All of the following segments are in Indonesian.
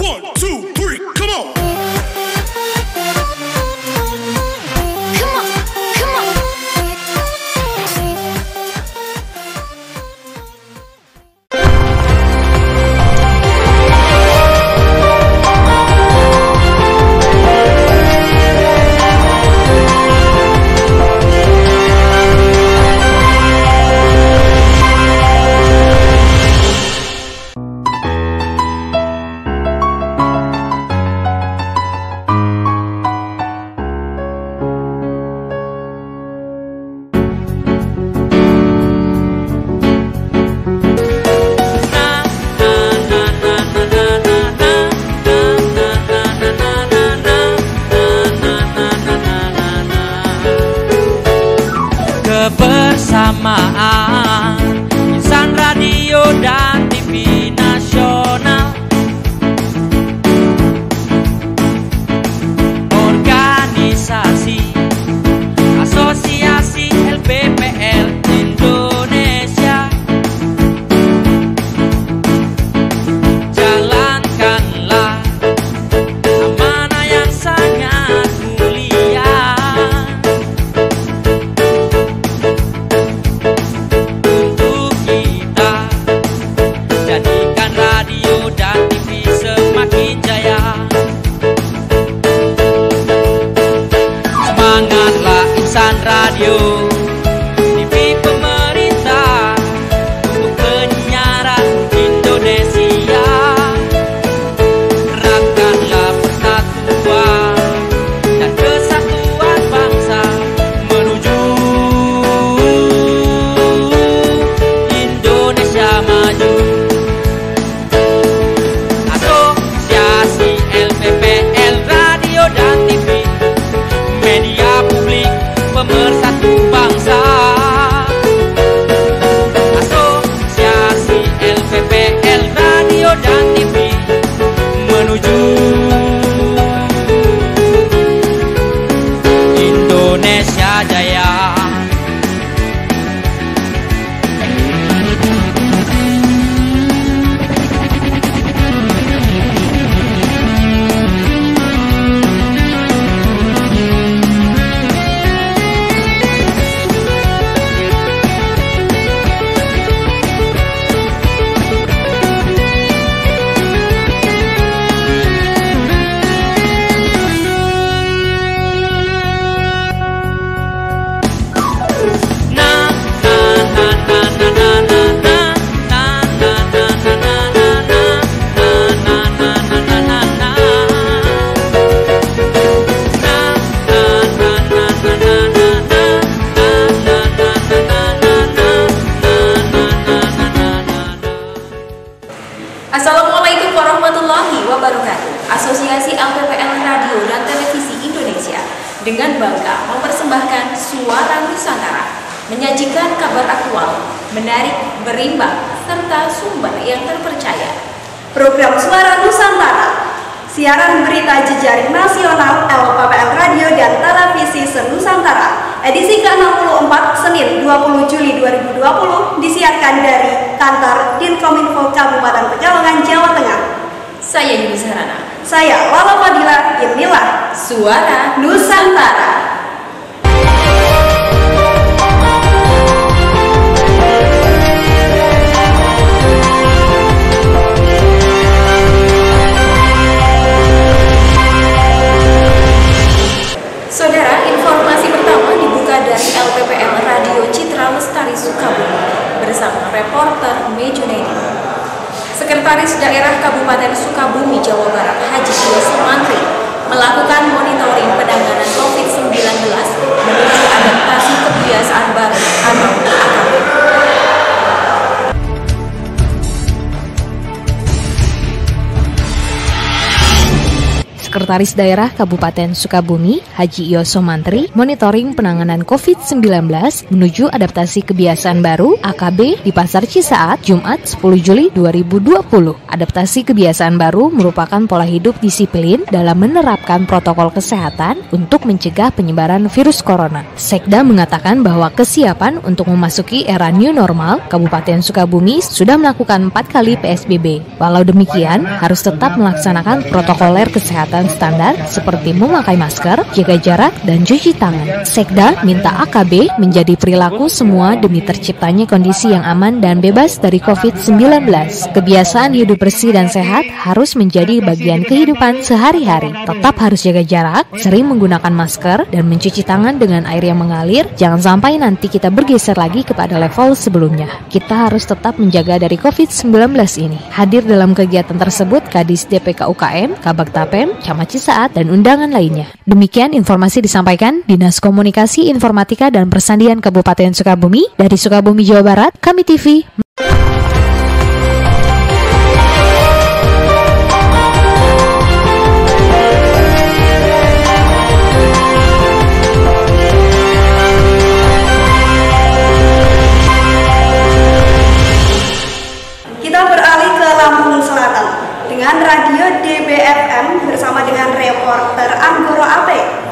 1, 2, 3, come on. Kebersamaan insan radio dan TV nasional, organisasi asosiasi LPPL Indonesia, jalankanlah amanah yang sangat mulia. Jadikan radio dan TV semakin jaya. Semangatlah insan radio, TV pemerintah untuk penyiaran Indonesia. Eratkanlah persatuan dan kesatuan bangsa menuju Indonesia maju. Pemersatu bangsa, asosiasi LPPL radio dan TV menuju Indonesia jaya. Assalamualaikum warahmatullahi wabarakatuh. Asosiasi LPPL Radio dan Televisi Indonesia dengan bangga mempersembahkan Suara Nusantara, menyajikan kabar aktual, menarik, berimbang, serta sumber yang terpercaya. Program Suara Nusantara, siaran berita jejaring nasional LPPL Radio dan Televisi Senusantara, edisi ke-64 Senin 20 Juli 2020 disiarkan dari kantor Dinkominfo Kabupaten Pekalongan, Jawa Tengah. Saya Yuni Zahrana. Saya Lala Fadila. Inilah Suara Nusantara. Saudara, informasi pertama dibuka dari LPPL Radio Citra Lestari Sukabumi bersama reporter Mejunaidi. Sekretaris Daerah Kabupaten Sukabumi, Jawa Barat, Haji Yos Mantri melakukan monitoring penanganan COVID-19 menuju adaptasi kebiasaan baru atau AKB. Sekretaris Daerah Kabupaten Sukabumi, Haji Yoso Mantri, monitoring penanganan COVID-19 menuju adaptasi kebiasaan baru AKB di Pasar Cisaat, Jumat 10 Juli 2020. Adaptasi kebiasaan baru merupakan pola hidup disiplin dalam menerapkan protokol kesehatan untuk mencegah penyebaran virus corona. Sekda mengatakan bahwa kesiapan untuk memasuki era new normal, Kabupaten Sukabumi sudah melakukan 4 kali PSBB. Walau demikian, harus tetap melaksanakan protokoler kesehatan standar seperti memakai masker, jaga jarak, dan cuci tangan. Sekda minta AKB menjadi perilaku semua demi terciptanya kondisi yang aman dan bebas dari COVID-19. Kebiasaan hidup bersih dan sehat harus menjadi bagian kehidupan sehari-hari. Tetap harus jaga jarak, sering menggunakan masker, dan mencuci tangan dengan air yang mengalir. Jangan sampai nanti kita bergeser lagi kepada level sebelumnya. Kita harus tetap menjaga dari COVID-19 ini. Hadir dalam kegiatan tersebut Kadis DPK UKM, Kabag Tapem, Camat Cisaat, dan undangan lainnya. Demikian informasi disampaikan Dinas Komunikasi Informatika dan Persandian Kabupaten Sukabumi. Dari Sukabumi, Jawa Barat, Kami TV. Kita beralih ke Lampung Selatan dengan radio DBFM bersama dengan reporter Anggoro Ape.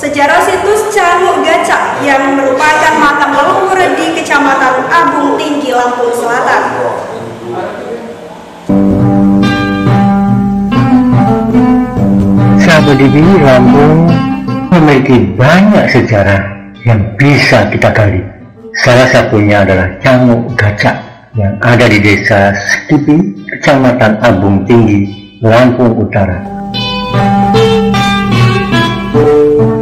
Sejarah situs Canguk Gacak yang merupakan makam leluhur di Kecamatan Abung Tinggi, Lampung Selatan. Sahabat TV, Lampung memiliki banyak sejarah yang bisa kita gali. Salah satunya adalah Canguk Gacak yang ada di Desa Sekipi, Kecamatan Abung Tinggi, Lampung Utara.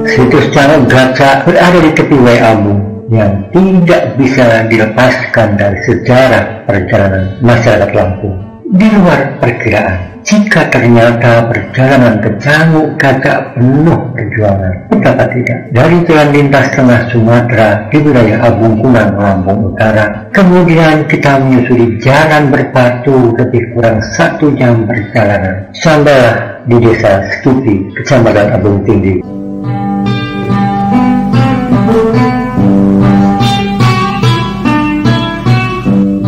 Situs Canguk Gacak berada di tepi Wai Abung yang tidak bisa dilepaskan dari sejarah perjalanan masyarakat Lampung. Di luar perkiraan, jika ternyata perjalanan ke Canguk Gacak penuh perjuangan, betapa tidak, dari jalan lintas tengah Sumatera di wilayah Abung Kunang, Lampung Utara, kemudian kita menyusuri jalan berbatu lebih kurang 1 jam perjalanan, sampailah di Desa Sekipi, Kecamatan Abung Tinggi.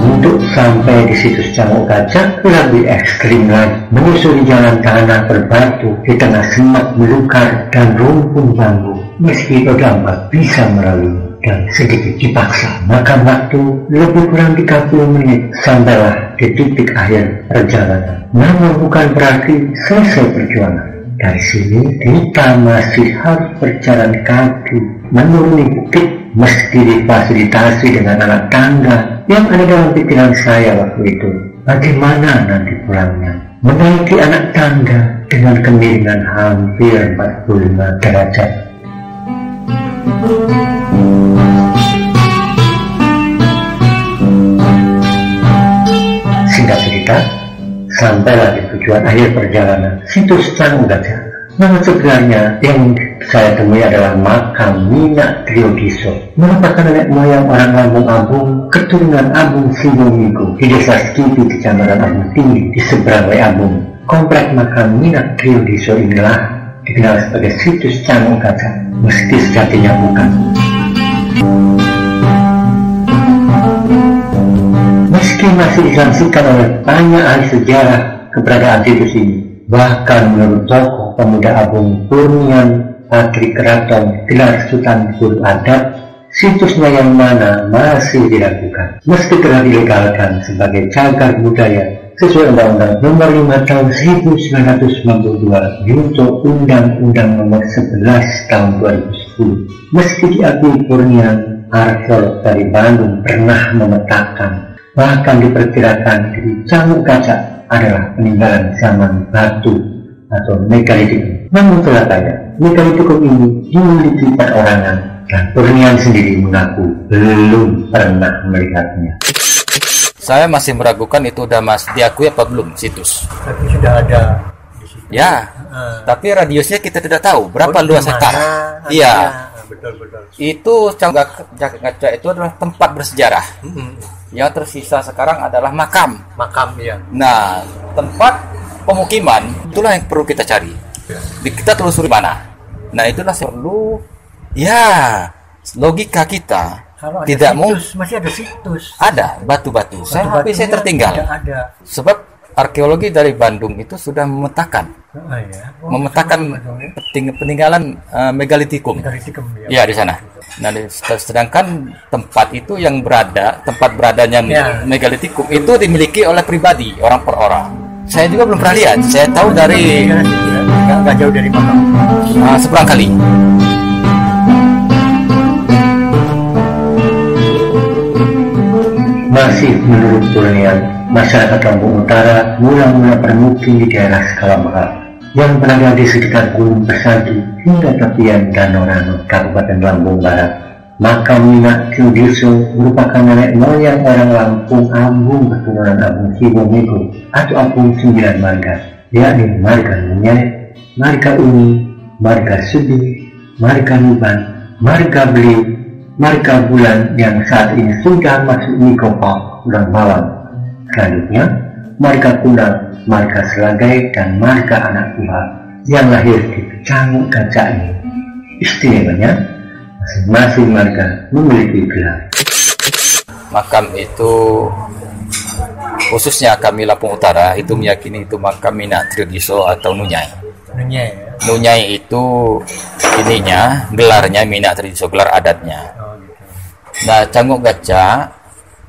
Untuk sampai di situs Canguk Gacak lebih ekstrim lagi, menyusuri jalan tanah berbatu di tengah semak belukar dan rumpun bambu. Meski roda 4 bisa melalui dan sedikit dipaksa, makan waktu lebih kurang 30 menit sampailah di titik akhir perjalanan. Namun bukan berarti selesai perjuangan. Dari sini kita masih harus berjalan kaki menuruni bukit, meski difasilitasi dengan alat tangga. Yang ada dalam pikiran saya waktu itu, bagaimana nanti pulangnya? Menaiki anak tangga dengan kemiringan hampir 45 derajat. Singkat cerita, sampailah di tujuan akhir perjalanan, situs Canguk Gacak. Nama sebenarnya yang saya temui adalah makam Minak Triodiso, merupakan nenek moyang orang Lampung Abung, keturunan Abung Singomigo di Desa Sekipi, Kecamatan Abung Tinggi, di seberang Wai Abung. Komplek makam Minak Triodiso inilah dikenal sebagai situs Canguk Gacak, meski sejatinya bukan. Meski masih disaksikan oleh banyak ahli sejarah keberadaan situs ini, bahkan menurut tokoh pemuda Abung Purnian Patri Keraton gelar Sultan Guru Adat, situsnya yang mana masih diragukan. Meski telah dilegalkan sebagai cagar budaya sesuai Undang-Undang Nomor 5 Tahun 1992 yaitu Undang-Undang Nomor 11 Tahun 2010. Meski diakui Purnian, arkeolog dari Bandung pernah memetakan, bahkan diperkirakan di Canguk Gacak adalah peninggalan zaman batu atau megalitik. Namun celakanya, megalitik ini dimiliki perorangan dan Purnian sendiri mengaku belum pernah melihatnya. Saya masih meragukan itu udah diakui apa belum situs. Tapi sudah ada di situ. Ya, tapi radiusnya kita tidak tahu berapa luas hektar. Iya, betul. Itu Canguk Gacak itu adalah tempat bersejarah. Yang tersisa sekarang adalah makam. Makam ya. Nah, tempat pemukiman itulah yang perlu kita cari. kita telusuri mana. Nah itulah perlu ya logika kita. Kalau tidak situs, mau masih ada situs. Ada batu-batu. HP saya tertinggal. Ada. Sebab arkeologi dari Bandung itu sudah memetakan, memetakan peninggalan megalitikum. Ya di sana. Nah, sedangkan tempat itu yang tempat beradanya megalitikum itu dimiliki oleh pribadi, orang per orang. Saya juga belum pernah lihat. Saya tahu dari nggak jauh dari makam. Seberang kali. Masih menurut Kurnian, masyarakat Lampung Utara mula-mula bermukim di daerah skala mahal yang berada di sekitar Gunung Persagi hingga tepian Danau Rano, Kabupaten Lampung Barat. Makam Minak Triudiso merupakan nenek moyang orang Lampung Ambung keturunan Abung Siwomego atau Abung 9 marga, yakni marga Nunyai, marga Uni, marga Subi, marga Nuban, marga Beliau, marga Bulan yang saat ini sudah masuk Nikopa Ulang Bawang. Selanjutnya, marga Kunang, marga Selagai, dan marga Anak Tuhan yang lahir di Canguk Gajah ini. Istimewanya, masing-masing marga memiliki gelar. Makam itu, khususnya kami Lampung Utara, itu meyakini itu makam Minak Triudiso atau Nunyai. Nunyai itu ininya, gelarnya Minak Triudiso, gelar adatnya. Nah, Canguk Gajah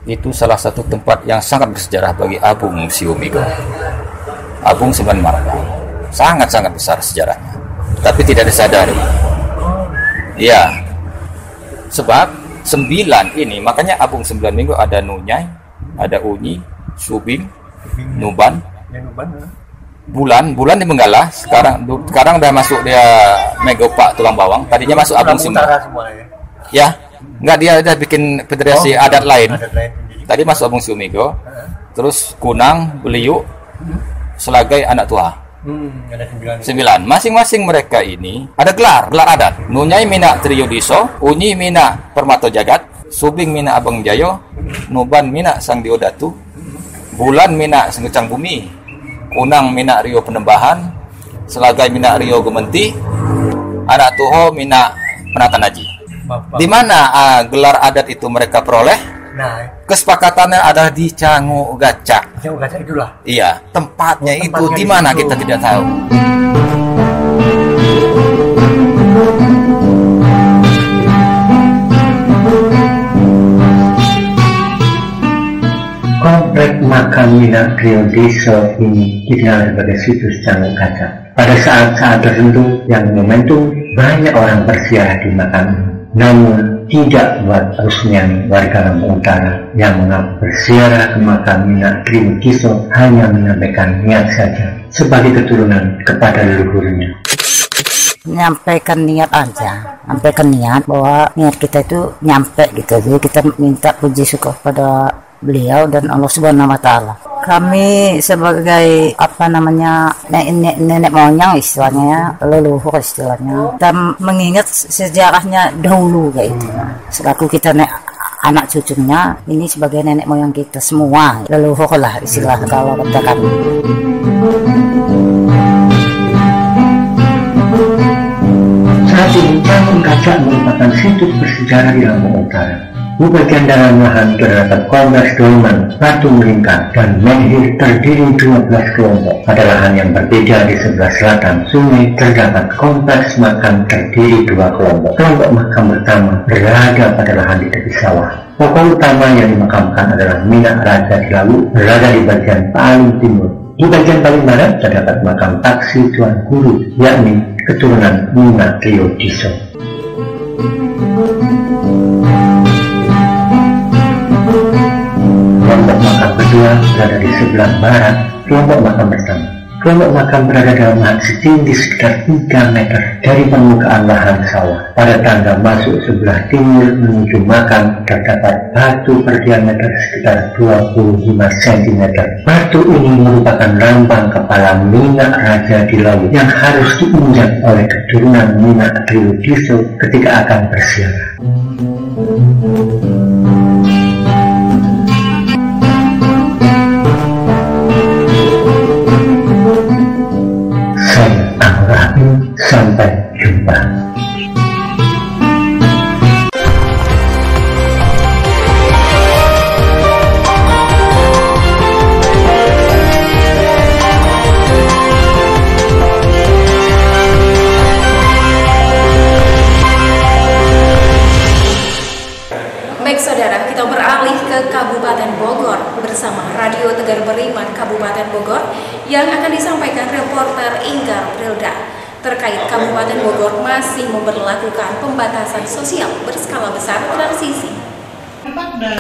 itu salah satu tempat yang sangat bersejarah bagi Abung Siwomego. Abung 9 marga. Sangat-sangat besar sejarahnya. Tapi tidak disadari. Ya. Sebab 9 ini, makanya Abung 9 minggu ada Nunyai, ada Unyi, Subing, Nuban, Bulan di Benggala. Sekarang udah masuk dia Megopak Tulang Bawang. Tadinya masuk Abung 9. Ya. Enggak, dia udah bikin federasi adat lain. Tadi masuk Abung Siwomego, terus Kunang, Beliau, Selagai, Anak Tua. Ada 9. Masing-masing mereka ini ada gelar adat. Nunyai Minak Triudiso, Unyi Minak Permato Jagat, Subing Minak Abang Jayo, Nuban Minak Sang Diodatu, Bulan Minak Sengucang Bumi, Kunang Minak Rio Penembahan, Selagai Minak Rio Gementi, Anak Tuho Minak Penatan Haji. Di mana gelar adat itu mereka peroleh? Nah, kesepakatannya adalah di Canguk Gajah. Canguk Gajah itulah. Iya, tempatnya itu di mana kita tidak tahu. Komplek makam Minak Triudiso ini dikenal sebagai situs Canguk Gajah. Pada saat-saat tertentu yang momentum, banyak orang berziarah di makam ini. Namun tidak buat Rusmiani warga Lampung Utara yang mengaku berziarah ke makam Minak Triudiso hanya menyampaikan niat saja sebagai keturunan kepada leluhurnya. Menyampaikan niat aja, sampaikan niat bahwa niat kita itu nyampe gitu. Jadi kita minta puji syukur pada beliau dan Allah Subhanahu wa taala. Kami sebagai nenek moyang istilahnya, leluhur istilahnya, kita mengingat sejarahnya dahulu kayak itu. Selaku kita anak cucunya, ini sebagai nenek moyang kita semua, leluhur lah istilah kalau katakan. Saat ini Canguk Gajah merupakan situs bersejarah di Lampung Utara. Di bagian dalam lahan terdapat kompleks dolmen, batu melingkar, dan menhir terdiri 12 kelompok. Pada lahan yang berbeda di sebelah selatan sungai terdapat kompleks makam terdiri 2 kelompok. Kelompok makam pertama berada pada lahan di tepi sawah. Tokoh utama yang dimakamkan adalah Minak Raja Dilawu, berada di bagian paling timur. Di bagian paling barat terdapat makam Taksi Tuan Guru, yakni keturunan Minak Triudiso. Kelompok makam kedua berada di sebelah barat kelompok makam pertama. Kelompok makam berada dalam lahan setinggi sekitar 3 meter dari permukaan lahan sawah. Pada tangga masuk sebelah timur menuju makam terdapat batu berdiameter sekitar 25 cm. Batu ini merupakan lambang kepala Minak Raja Dilawu yang harus diinjak oleh keturunan Minak Triudiso ketika akan berziarah. Saya Anwar Rahim Sampai jumpa. Baik saudara, kita beralih ke Kabupaten Bogor bersama Radio Tegar Beriman Kabupaten Bogor yang akan disampaikan reporter Inggar Prilda. Terkait Kabupaten Bogor masih memberlakukan pembatasan sosial berskala besar transisi.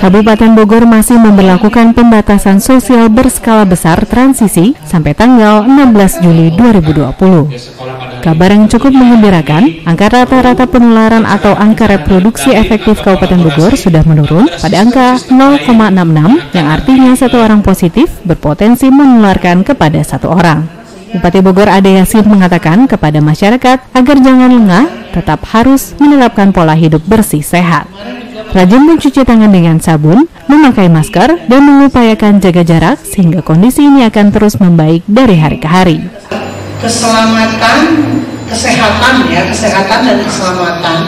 Kabupaten Bogor masih memberlakukan pembatasan sosial berskala besar transisi sampai tanggal 16 Juli 2020. Kabar yang cukup menggembirakan, angka rata-rata penularan atau angka reproduksi efektif Kabupaten Bogor sudah menurun pada angka 0,66 yang artinya satu orang positif berpotensi menularkan kepada satu orang. Bupati Bogor Ade Yasin mengatakan kepada masyarakat agar jangan lengah, tetap harus menerapkan pola hidup bersih sehat. Rajin mencuci tangan dengan sabun, memakai masker, dan mengupayakan jaga jarak sehingga kondisi ini akan terus membaik dari hari ke hari. Keselamatan, kesehatan dan keselamatan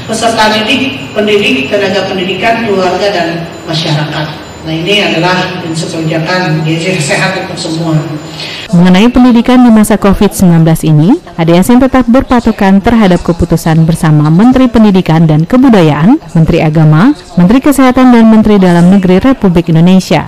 peserta didik, pendidik, tenaga pendidikan, keluarga dan masyarakat. Nah, ini adalah prinsip kebijakan gizi sehat untuk semua. Mengenai pendidikan di masa COVID-19 ini, Ade Yasin tetap berpatokan terhadap keputusan bersama Menteri Pendidikan dan Kebudayaan, Menteri Agama, Menteri Kesehatan dan Menteri Dalam Negeri Republik Indonesia.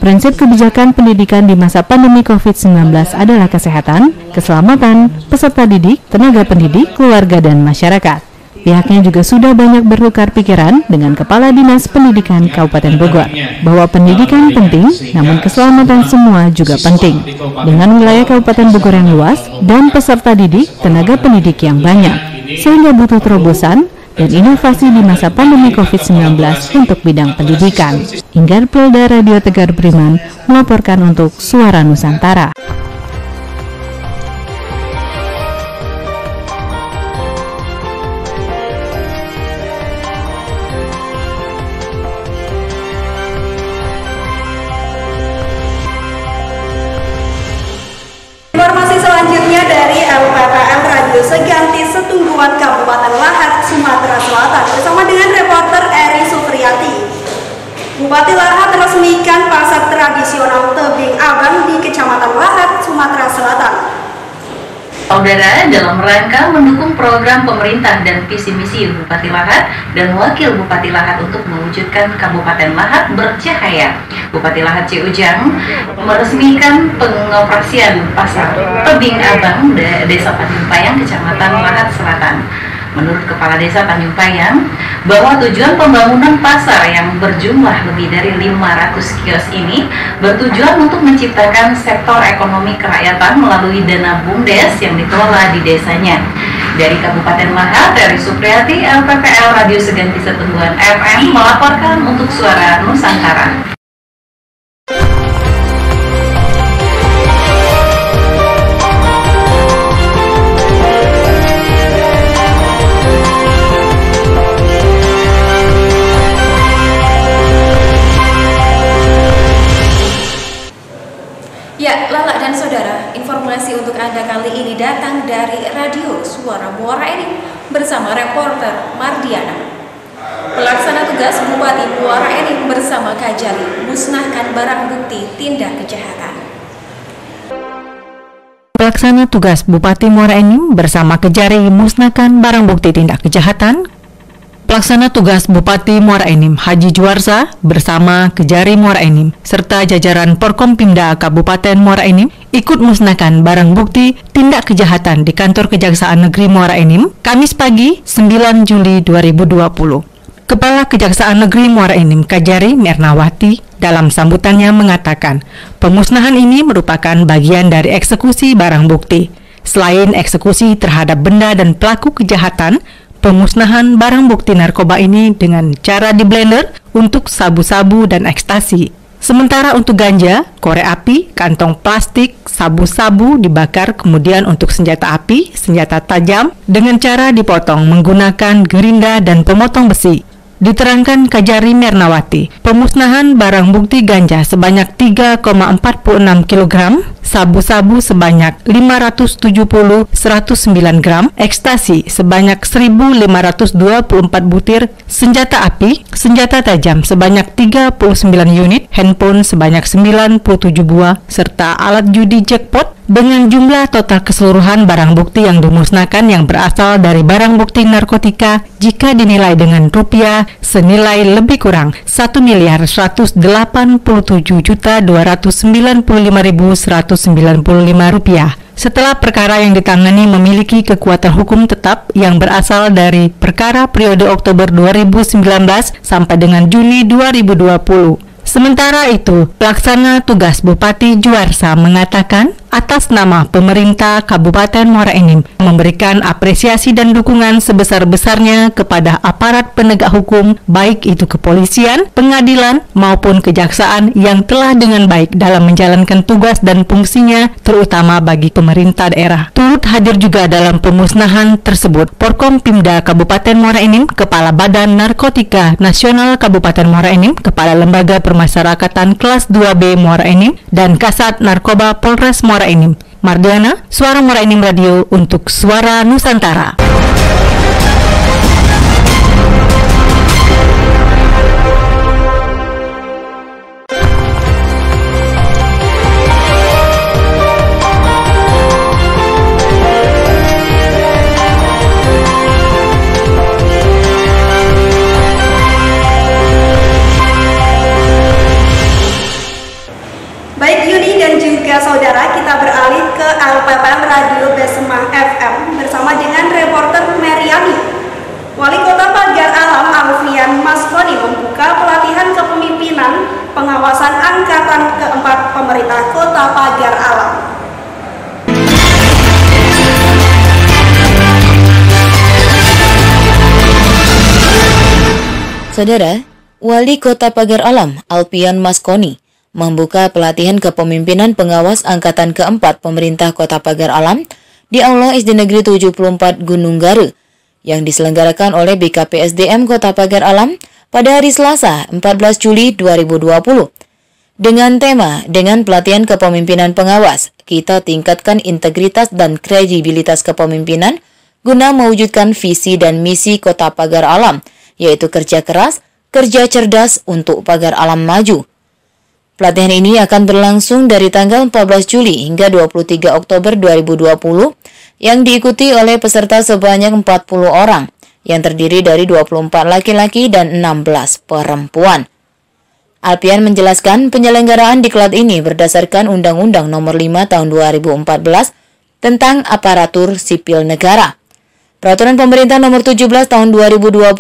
Prinsip kebijakan pendidikan di masa pandemi COVID-19 adalah kesehatan, keselamatan, peserta didik, tenaga pendidik, keluarga, dan masyarakat. Pihaknya juga sudah banyak bertukar pikiran dengan Kepala Dinas Pendidikan Kabupaten Bogor bahwa pendidikan penting, namun keselamatan semua juga penting. Dengan wilayah Kabupaten Bogor yang luas dan peserta didik, tenaga pendidik yang banyak, sehingga butuh terobosan dan inovasi di masa pandemi COVID-19 untuk bidang pendidikan. Inggar Prilda, Radio Tegar Beriman, melaporkan untuk Suara Nusantara. Informasi selanjutnya dari LPPL Radio Seganti Setungguan Kabupaten Lahat, Sumatera Selatan bersama dengan reporter Eri Supriyati. Bupati Lahat resmikan pasar tradisional Tebing Abang di Kecamatan Lahat, Sumatera Selatan. Saudara, dalam rangka mendukung program pemerintah dan visi misi Bupati Lahat dan Wakil Bupati Lahat untuk mewujudkan Kabupaten Lahat bercahaya, Bupati Lahat C. Ujang meresmikan pengoperasian pasar Tebing Abang Desa Tanjung Payang, Kecamatan Lahat Selatan. Menurut Kepala Desa Tanjung Payang, bahwa tujuan pembangunan pasar yang berjumlah lebih dari 500 kios ini bertujuan untuk menciptakan sektor ekonomi kerakyatan melalui dana BUMDes yang dikelola di desanya. Dari Kabupaten Lahat, Eri Supriyati, LPPL Radio Seganti Setungguan FM melaporkan untuk Suara Nusantara. Ya, Lala dan saudara, informasi untuk Anda kali ini datang dari Radio Suara Muara Enim bersama reporter Mardiana. Pelaksana tugas Bupati Muara Enim bersama Kajali musnahkan barang bukti tindak kejahatan. Pelaksana tugas Bupati Muara Enim bersama Kejari musnahkan barang bukti tindak kejahatan. Pelaksana tugas Bupati Muara Enim Haji Juwarsa bersama Kejari Muara Enim serta jajaran Porkompimda Kabupaten Muara Enim ikut musnahkan barang bukti tindak kejahatan di Kantor Kejaksaan Negeri Muara Enim Kamis pagi 9 Juli 2020. Kepala Kejaksaan Negeri Muara Enim Kajari Mernawati dalam sambutannya mengatakan pemusnahan ini merupakan bagian dari eksekusi barang bukti. Selain eksekusi terhadap benda dan pelaku kejahatan, pemusnahan barang bukti narkoba ini dengan cara di-blender untuk sabu-sabu dan ekstasi. Sementara untuk ganja, korek api, kantong plastik, sabu-sabu dibakar kemudian untuk senjata api, senjata tajam dengan cara dipotong menggunakan gerinda dan pemotong besi. Diterangkan Kajari Mernawati, pemusnahan barang bukti ganja sebanyak 3,46 kg, sabu-sabu sebanyak 570,109 gram, ekstasi sebanyak 1.524 butir, senjata api, senjata tajam sebanyak 39 unit, handphone sebanyak 97 buah, serta alat judi jackpot dengan jumlah total keseluruhan barang bukti yang dimusnahkan yang berasal dari barang bukti narkotika jika dinilai dengan rupiah senilai lebih kurang 1.187.295.195 rupiah. Setelah perkara yang ditangani memiliki kekuatan hukum tetap yang berasal dari perkara periode Oktober 2019 sampai dengan Juni 2020. Sementara itu, pelaksana tugas Bupati Juarsa mengatakan atas nama pemerintah Kabupaten Muara Enim memberikan apresiasi dan dukungan sebesar-besarnya kepada aparat penegak hukum, baik itu kepolisian, pengadilan, maupun kejaksaan yang telah dengan baik dalam menjalankan tugas dan fungsinya, terutama bagi pemerintah daerah. Turut hadir juga dalam pemusnahan tersebut Porkom Pimda Kabupaten Muara Enim, Kepala Badan Narkotika Nasional Kabupaten Muara Enim, Kepala Lembaga Permasyarakatan Kelas 2B Muara Enim, dan Kasat Narkoba Polres Muara Enim. Mardiana, Suara Muara Enim Radio untuk Suara Nusantara. Baik Yuni dan juga saudara, kita beralih ke LPPM Radio Besema FM bersama dengan reporter Meriani. Wali Kota Pagar Alam Alfian Maskoni membuka pelatihan kepemimpinan pengawasan angkatan keempat pemerintah Kota Pagar Alam. Saudara, Wali Kota Pagar Alam Alfian Maskoni membuka pelatihan kepemimpinan pengawas angkatan keempat pemerintah Kota Pagar Alam di Aula SD Negeri 74 Gunung Garu yang diselenggarakan oleh BKPSDM Kota Pagar Alam pada hari Selasa 14 Juli 2020. Dengan tema, dengan pelatihan kepemimpinan pengawas, kita tingkatkan integritas dan kredibilitas kepemimpinan guna mewujudkan visi dan misi Kota Pagar Alam, yaitu kerja keras, kerja cerdas untuk Pagar Alam maju. Pelatihan ini akan berlangsung dari tanggal 14 Juli hingga 23 Oktober 2020 yang diikuti oleh peserta sebanyak 40 orang yang terdiri dari 24 laki-laki dan 16 perempuan. Alfian menjelaskan penyelenggaraan diklat ini berdasarkan Undang-Undang Nomor 5 Tahun 2014 tentang Aparatur Sipil Negara, Peraturan Pemerintah Nomor 17 Tahun 2020,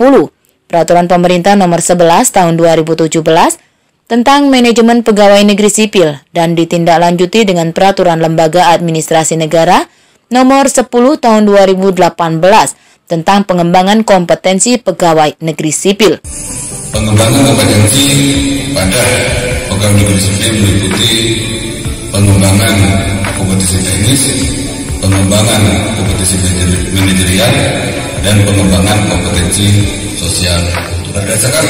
Peraturan Pemerintah Nomor 11 Tahun 2017 tentang manajemen pegawai negeri sipil dan ditindaklanjuti dengan Peraturan Lembaga Administrasi Negara Nomor 10 Tahun 2018 tentang pengembangan kompetensi pegawai negeri sipil. Pengembangan kompetensi pada pegawai negeri sipil meliputi pengembangan kompetensi teknis, pengembangan kompetensi manajerial, dan pengembangan kompetensi sosial. Berdasarkan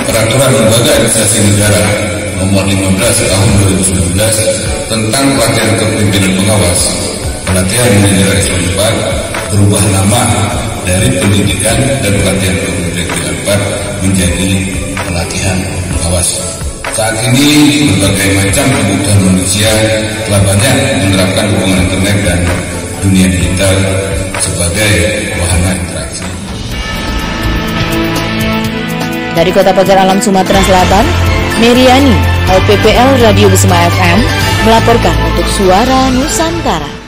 Peraturan Lembaga Administrasi Negara Nomor 15 Tahun 2019 tentang pelatihan kepemimpinan pengawas, pelatihan manajerial eselon 4 berubah nama dari pendidikan dan pelatihan kepemimpinan eselon 4 menjadi pelatihan pengawas. Saat ini berbagai macam kebutuhan manusia telah banyak menerapkan hubungan internet dan dunia digital sebagai wahana interaksi. Dari Kota Pagar Alam, Sumatera Selatan, Meriani, LPPL Radio Besema FM, melaporkan untuk Suara Nusantara.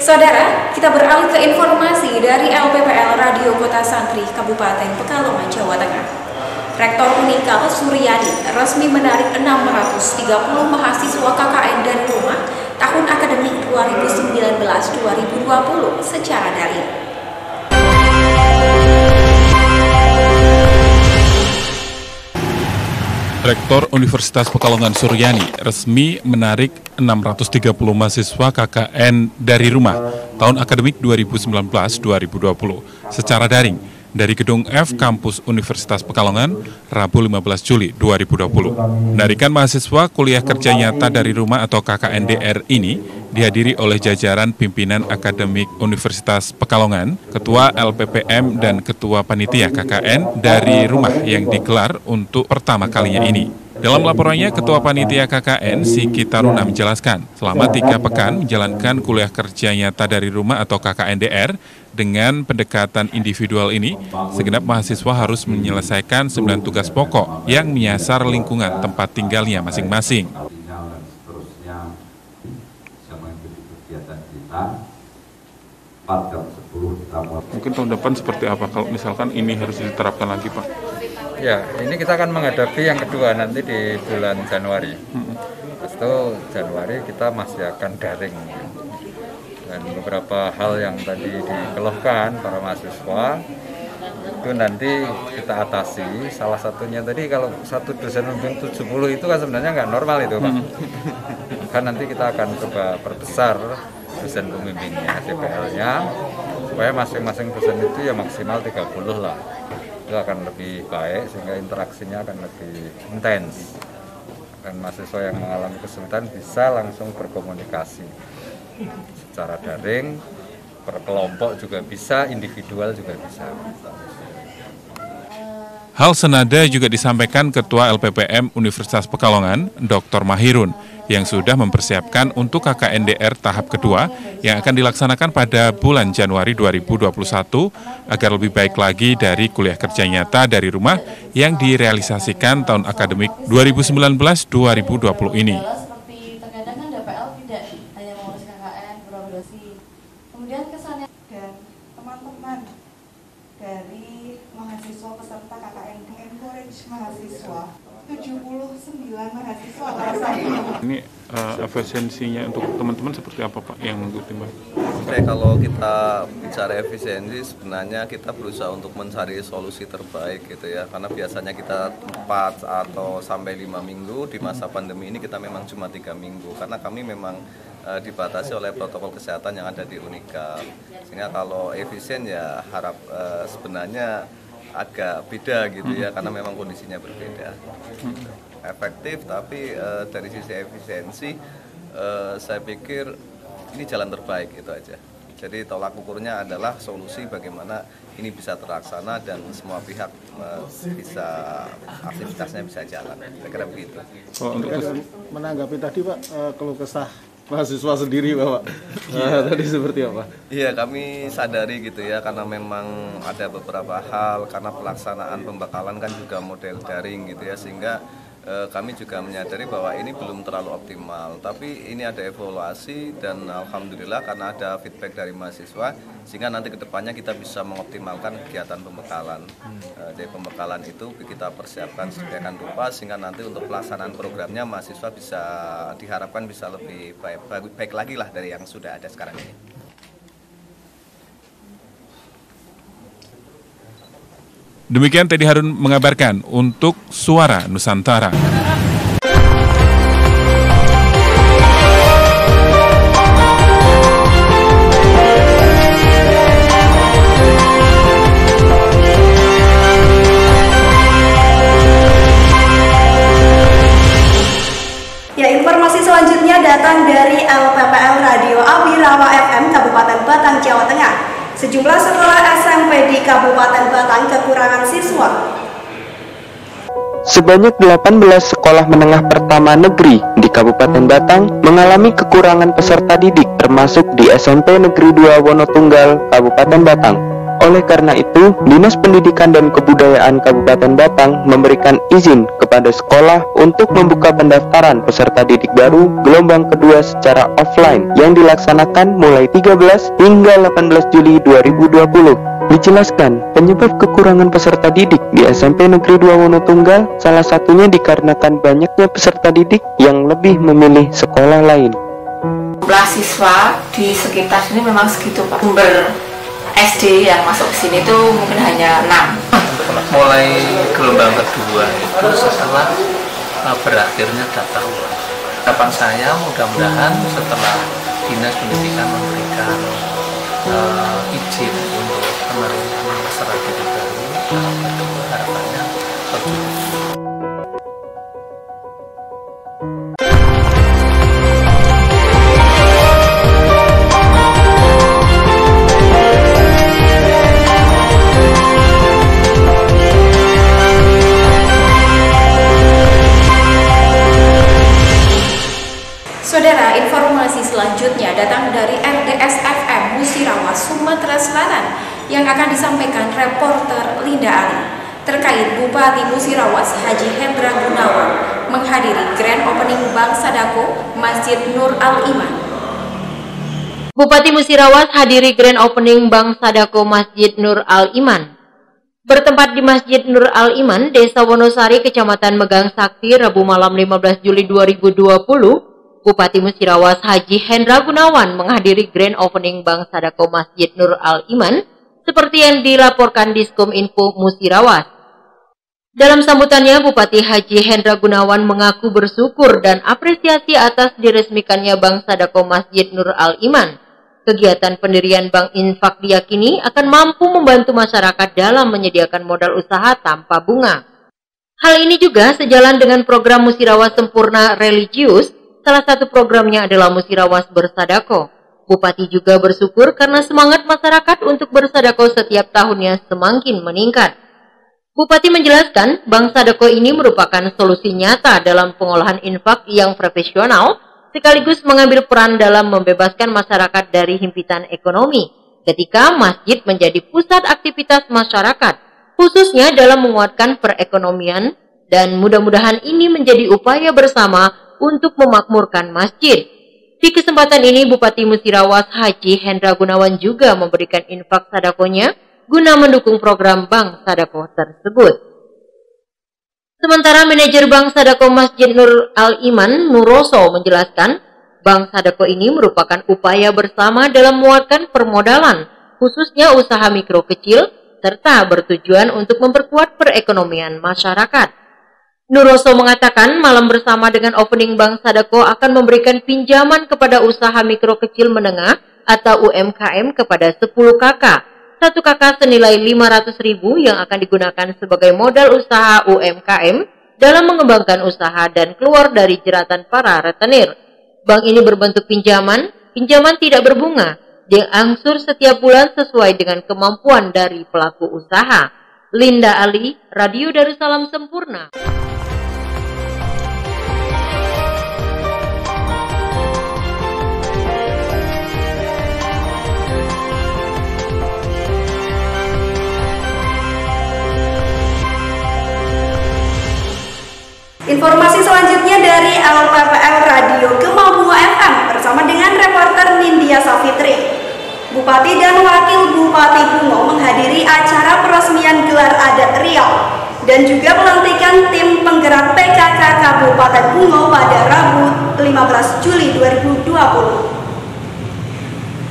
Saudara, kita beralih ke informasi dari LPPL Radio Kota Santri Kabupaten Pekalongan, Jawa Tengah. Rektor Unikal Suryadi resmi menarik 630 mahasiswa KKN dari rumah tahun akademik 2019-2020 secara daring. Rektor Universitas Pekalongan Suryani resmi menarik 630 mahasiswa KKN dari rumah tahun akademik 2019-2020 secara daring dari Gedung F Kampus Universitas Pekalongan Rabu 15 Juli 2020. Penarikan mahasiswa kuliah kerja nyata dari rumah atau KKNDR ini dihadiri oleh jajaran pimpinan akademik Universitas Pekalongan, Ketua LPPM dan Ketua Panitia KKN dari rumah yang digelar untuk pertama kalinya ini. Dalam laporannya, Ketua Panitia KKN Siki Taruna menjelaskan, selama 3 pekan menjalankan kuliah kerja nyata dari rumah atau KKNDR, dengan pendekatan individual ini, segenap mahasiswa harus menyelesaikan 9 tugas pokok yang menyasar lingkungan tempat tinggalnya masing-masing. Mungkin tahun depan seperti apa kalau misalkan ini harus diterapkan lagi, Pak? Ya, ini kita akan menghadapi yang kedua nanti di bulan Januari. Setelah Januari kita masih akan daring. Dan beberapa hal yang tadi dikeluhkan para mahasiswa itu nanti kita atasi. Salah satunya tadi kalau satu dosen membimbing 70 itu kan sebenarnya nggak normal itu, Pak. Kan nanti kita akan coba perbesar dosen pembimbingnya, DPL-nya, supaya masing-masing dosen itu ya maksimal 30 lah. Itu akan lebih baik sehingga interaksinya akan lebih intens. Dan mahasiswa yang mengalami kesulitan bisa langsung berkomunikasi secara daring, per kelompok juga bisa, individual juga bisa. Hal senada juga disampaikan Ketua LPPM Universitas Pekalongan, Dr. Mahirun, yang sudah mempersiapkan untuk KKNDR tahap kedua yang akan dilaksanakan pada bulan Januari 2021 agar lebih baik lagi dari kuliah kerja nyata dari rumah yang direalisasikan tahun akademik 2019-2020 ini. Terkadang kan DPL tidak hanya mengurus KKN, berorganisasi. Kemudian kesannya dan teman-teman dari mahasiswa peserta KKN encourage mahasiswa 79 mahasiswa Ini efisiensinya untuk teman-teman seperti apa, Pak, yang mengikuti, Mbak? Oke, kalau kita bicara efisiensi sebenarnya kita berusaha untuk mencari solusi terbaik gitu ya, karena biasanya kita 4 atau sampai 5 minggu, di masa pandemi ini kita memang cuma 3 minggu karena kami memang dibatasi oleh protokol kesehatan yang ada di Unika. Sehingga kalau efisien ya harap sebenarnya agak beda gitu ya, karena memang kondisinya berbeda. Efektif, tapi dari sisi efisiensi saya pikir ini jalan terbaik itu aja. Jadi tolak ukurnya adalah solusi bagaimana ini bisa terlaksana dan semua pihak bisa aktivitasnya bisa jalan. Saya kira begitu. Untuk menanggapi tadi, Pak, keluh kesah mahasiswa sendiri, Bapak. Tadi seperti apa? Iya, kami sadari gitu ya, karena memang ada beberapa hal, karena pelaksanaan pembekalan kan juga model daring gitu ya, sehingga kami juga menyadari bahwa ini belum terlalu optimal. Tapi ini ada evaluasi dan alhamdulillah karena ada feedback dari mahasiswa, sehingga nanti kedepannya kita bisa mengoptimalkan kegiatan pembekalan. Dari pembekalan itu kita persiapkan sedemikian rupa sehingga nanti untuk pelaksanaan programnya mahasiswa bisa diharapkan bisa lebih baik lagi lah dari yang sudah ada sekarang ini. Demikian Teddy Harun mengabarkan untuk Suara Nusantara. Ya, informasi selanjutnya datang dari LPPL Radio Abirawa FM Kabupaten Batang, Jawa Tengah. Sejumlah sekolah SMP di Kabupaten Batang kekurangan siswa. Sebanyak 18 sekolah menengah pertama negeri di Kabupaten Batang mengalami kekurangan peserta didik, termasuk di SMP Negeri 2 Wonotunggal, Kabupaten Batang. Oleh karena itu, Dinas Pendidikan dan Kebudayaan Kabupaten Batang memberikan izin kepada sekolah untuk membuka pendaftaran peserta didik baru gelombang kedua secara offline yang dilaksanakan mulai 13 hingga 18 Juli 2020. Dijelaskan, penyebab kekurangan peserta didik di SMP Negeri 2 Wonotunggal salah satunya dikarenakan banyaknya peserta didik yang lebih memilih sekolah lain. Jumlah siswa di sekitar sini memang segitu, Pak. SD yang masuk ke sini itu mungkin hanya 6. Mulai gelombang kedua itu setelah berakhirnya daftar ulang. Harapan saya mudah-mudahan setelah Dinas Pendidikan memberikan izin untuk penerimaan peserta didik baru tahap kedua, harapannya tercukupi. Saudara, informasi selanjutnya datang dari RDS FM Musirawas, Sumatera Selatan yang akan disampaikan reporter Linda Ali terkait Bupati Musirawas Haji Hendra Gunawan menghadiri Grand Opening Bank Sadako Masjid Nur Al-Iman. Bupati Musirawas hadiri Grand Opening Bank Sadako Masjid Nur Al-Iman. Bertempat di Masjid Nur Al-Iman, Desa Wonosari, Kecamatan Megang Sakti, Rabu malam 15 Juli 2020, Bupati Musirawas Haji Hendra Gunawan menghadiri Grand Opening Bank Sadako Masjid Nur Al-Iman seperti yang dilaporkan Diskom Info Musirawas. Dalam sambutannya, Bupati Haji Hendra Gunawan mengaku bersyukur dan apresiasi atas diresmikannya Bank Sadako Masjid Nur Al-Iman. Kegiatan pendirian Bank Infak diyakini akan mampu membantu masyarakat dalam menyediakan modal usaha tanpa bunga. Hal ini juga sejalan dengan program Musirawas Sempurna Religius. Salah satu programnya adalah Musirawas Bersadako. Bupati juga bersyukur karena semangat masyarakat untuk bersadako setiap tahunnya semakin meningkat. Bupati menjelaskan, Bank Sadako ini merupakan solusi nyata dalam pengolahan infak yang profesional, sekaligus mengambil peran dalam membebaskan masyarakat dari himpitan ekonomi, ketika masjid menjadi pusat aktivitas masyarakat, khususnya dalam menguatkan perekonomian, dan mudah-mudahan ini menjadi upaya bersama untuk memakmurkan masjid. Di kesempatan ini, Bupati Musirawas Haji Hendra Gunawan juga memberikan infak sadakonya guna mendukung program Bank Sadako tersebut. Sementara manajer Bank Sadako Masjid Nur Al-Iman, Nuroso, menjelaskan, Bank Sadako ini merupakan upaya bersama dalam menguatkan permodalan, khususnya usaha mikro kecil, serta bertujuan untuk memperkuat perekonomian masyarakat. Nuroso mengatakan malam bersama dengan opening Bank Sadako akan memberikan pinjaman kepada usaha mikro kecil menengah atau UMKM kepada 10 KK. 1 KK senilai 500.000 yang akan digunakan sebagai modal usaha UMKM dalam mengembangkan usaha dan keluar dari jeratan para retenir. Bank ini berbentuk pinjaman tidak berbunga, diangsur setiap bulan sesuai dengan kemampuan dari pelaku usaha. Linda Ali, Radio Darussalam Sempurna. Informasi selanjutnya dari LPPL Radio Kemampungan FM bersama dengan reporter Nindya Safitri. Bupati dan Wakil Bupati Bungo menghadiri acara peresmian gelar adat Riau dan juga pelantikan tim penggerak PKK Kabupaten Bungo pada Rabu 15 Juli 2020.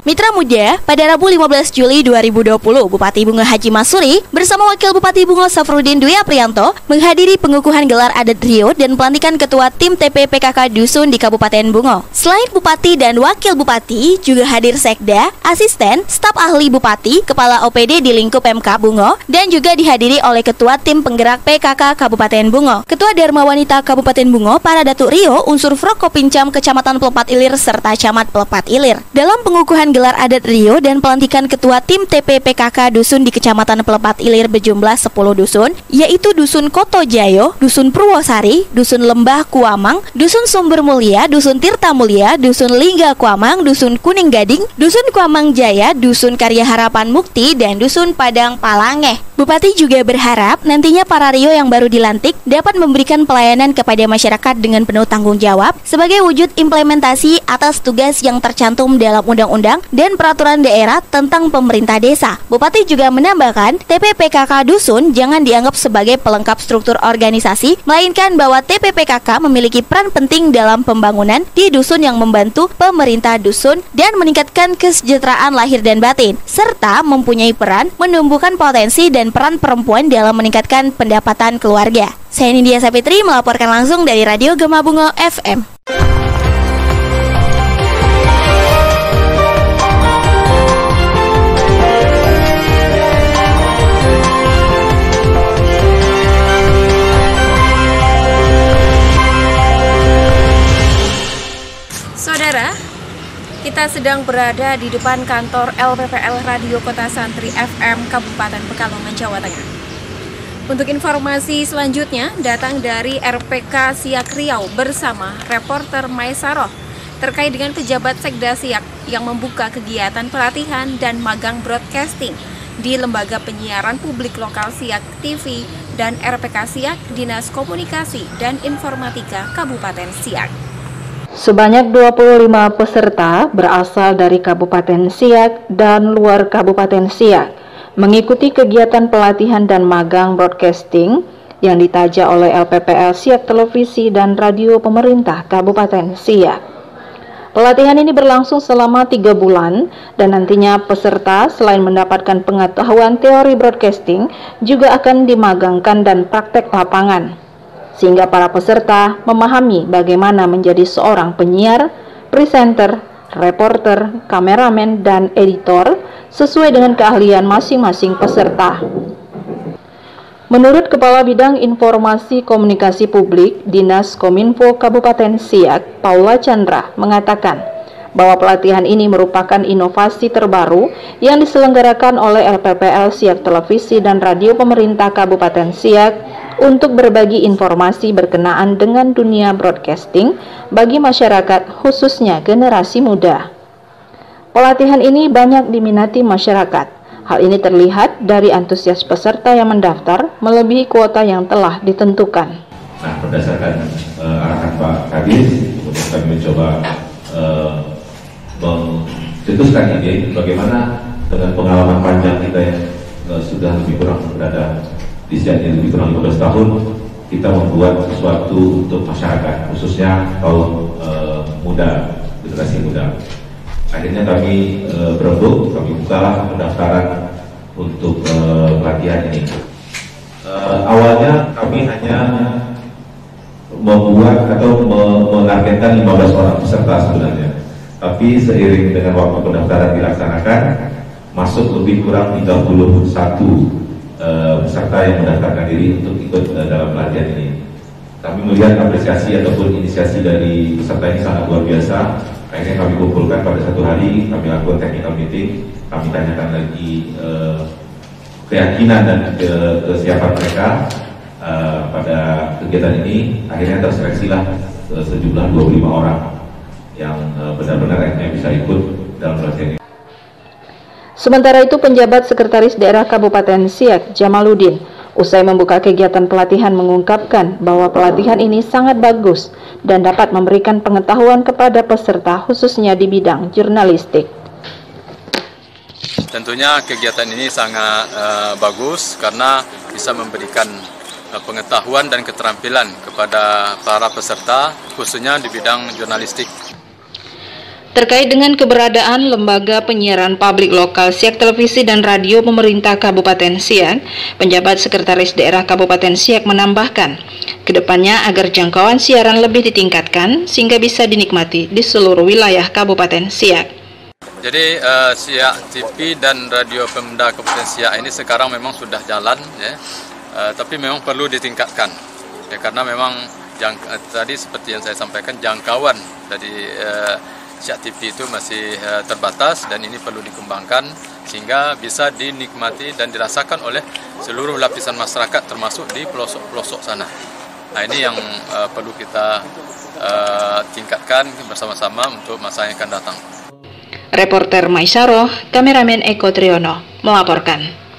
Mitra Muda, pada Rabu 15 Juli 2020, Bupati Bungo Haji Masuri bersama Wakil Bupati Bungo Safrudin Dwi Aprianto menghadiri pengukuhan gelar adat Riau dan pelantikan Ketua Tim TP PKK Dusun di Kabupaten Bungo. Selain Bupati dan Wakil Bupati, juga hadir Sekda, Asisten, Staf Ahli Bupati, Kepala OPD di lingkup Pemkab Bungo, dan juga dihadiri oleh Ketua Tim Penggerak PKK Kabupaten Bungo, Ketua Dharma Wanita Kabupaten Bungo, para Datuk Rio, unsur Frokopincam Kecamatan Pelepat Ilir, serta Camat Pelepat Ilir. Dalam pengukuhan gelar adat Riau dan pelantikan Ketua Tim TP PKK Dusun di Kecamatan Pelepat Ilir berjumlah 10 dusun, yaitu Dusun Koto Jayo, Dusun Purwosari, Dusun Lembah Kuamang, Dusun Sumber Mulia, Dusun Tirta Mulia, Dusun Lingga Kuamang, Dusun Kuning Gading, Dusun Kuamang Jaya, Dusun Karya Harapan Mukti, dan Dusun Padang Palangeh. Bupati juga berharap nantinya para Rio yang baru dilantik dapat memberikan pelayanan kepada masyarakat dengan penuh tanggung jawab sebagai wujud implementasi atas tugas yang tercantum dalam undang-undang dan peraturan daerah tentang pemerintah desa. Bupati juga menambahkan, TPPKK Dusun jangan dianggap sebagai pelengkap struktur organisasi, melainkan bahwa TPPKK memiliki peran penting dalam pembangunan di dusun yang membantu pemerintah dusun dan meningkatkan kesejahteraan lahir dan batin, serta mempunyai peran menumbuhkan potensi dan peran perempuan dalam meningkatkan pendapatan keluarga. Saya Nindya Sapitri melaporkan langsung dari Radio Gema Bungo FM. Saudara, kita sedang berada di depan kantor LPPL Radio Kota Santri FM Kabupaten Pekalongan, Jawa Tengah. Untuk informasi selanjutnya datang dari RPK Siak Riau bersama reporter Maisaroh terkait dengan pejabat Sekda Siak yang membuka kegiatan pelatihan dan magang broadcasting di Lembaga Penyiaran Publik Lokal Siak TV dan RPK Siak Dinas Komunikasi dan Informatika Kabupaten Siak. Sebanyak 25 peserta berasal dari Kabupaten Siak dan luar Kabupaten Siak mengikuti kegiatan pelatihan dan magang broadcasting yang ditaja oleh LPPL Siak Televisi dan Radio Pemerintah Kabupaten Siak. Pelatihan ini berlangsung selama 3 bulan dan nantinya peserta selain mendapatkan pengetahuan teori broadcasting juga akan dimagangkan dan praktek lapangan, sehingga para peserta memahami bagaimana menjadi seorang penyiar, presenter, reporter, kameramen, dan editor sesuai dengan keahlian masing-masing peserta. Menurut Kepala Bidang Informasi Komunikasi Publik Dinas Kominfo Kabupaten Siak, Paula Chandra, mengatakan bahwa pelatihan ini merupakan inovasi terbaru yang diselenggarakan oleh LPPL Siak Televisi dan Radio Pemerintah Kabupaten Siak untuk berbagi informasi berkenaan dengan dunia broadcasting bagi masyarakat, khususnya generasi muda. Pelatihan ini banyak diminati masyarakat. Hal ini terlihat dari antusias peserta yang mendaftar melebihi kuota yang telah ditentukan. Nah, berdasarkan arahan Pak Kadis, kemudian kami mencoba mencetuskan ide bagaimana dengan pengalaman panjang kita yang sudah lebih kurang berada di Siak lebih kurang 15 tahun, kita membuat sesuatu untuk masyarakat, khususnya kaum muda, generasi muda. Akhirnya kami berembuk, kami bukalah pendaftaran untuk pelatihan ini. Awalnya kami hanya membuat atau menargetkan 15 orang peserta sebenarnya, tapi seiring dengan waktu pendaftaran dilaksanakan, masuk lebih kurang 31 peserta yang mendaftarkan diri untuk ikut dalam pelatihan ini. Kami melihat apresiasi ataupun inisiasi dari peserta ini sangat luar biasa. Akhirnya kami kumpulkan pada satu hari, kami lakukan technical meeting, kami tanyakan lagi keyakinan dan kesiapan mereka pada kegiatan ini. Akhirnya terseleksilah sejumlah 25 orang yang benar-benar akhirnya bisa ikut dalam pelatihan ini. Sementara itu, penjabat Sekretaris Daerah Kabupaten Siak, Jamaluddin, usai membuka kegiatan pelatihan mengungkapkan bahwa pelatihan ini sangat bagus dan dapat memberikan pengetahuan kepada peserta khususnya di bidang jurnalistik. Tentunya kegiatan ini sangat bagus karena bisa memberikan pengetahuan dan keterampilan kepada para peserta khususnya di bidang jurnalistik. Terkait dengan keberadaan Lembaga Penyiaran Publik Lokal Siak Televisi dan Radio Pemerintah Kabupaten Siak, penjabat Sekretaris Daerah Kabupaten Siak menambahkan, kedepannya agar jangkauan siaran lebih ditingkatkan sehingga bisa dinikmati di seluruh wilayah Kabupaten Siak. Jadi Siak TV dan Radio Pemda Kabupaten Siak ini sekarang memang sudah jalan, ya, tapi memang perlu ditingkatkan, ya, karena memang tadi seperti yang saya sampaikan jangkauan dari Siak TV itu masih terbatas dan ini perlu dikembangkan sehingga bisa dinikmati dan dirasakan oleh seluruh lapisan masyarakat termasuk di pelosok-pelosok sana. Nah, ini yang perlu kita tingkatkan bersama-sama untuk masa yang akan datang. Reporter Maisaroh, kameramen Eko Triyono melaporkan.